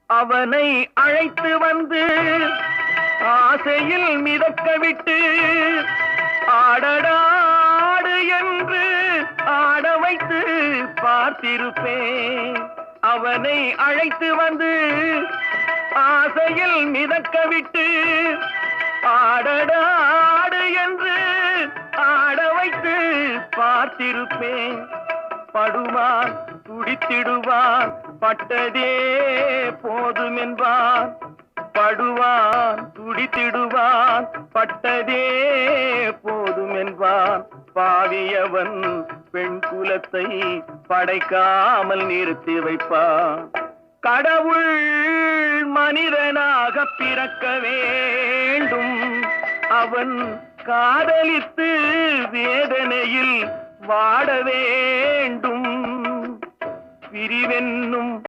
அவனை அழைத்து வந்து ஆசையில் மிதக்க விட்டு ஆடடாடு என்று ஆட வைத்து பார்த்திருப்பேன். அவனை அழைத்து வந்து ஆசையில் மிதக்க விட்டு ஆடடாடு என்று ஆட வைத்து பார்த்திருப்பேன். படுவான் துடித்திடுவான் பட்டதே போதும் என்பான். படுவான் துடித்திடுவான் பட்டதே போதும் என்பான். பாவியவன் பெண் குலத்தை படைக்காமல் நிறுத்தி வைப்பான். கடவுள் மனிதனாக பிறக்க வேண்டும். அவன் காதலித்து வேதனையில் வாட வேண்டும். பிரிவென்னும்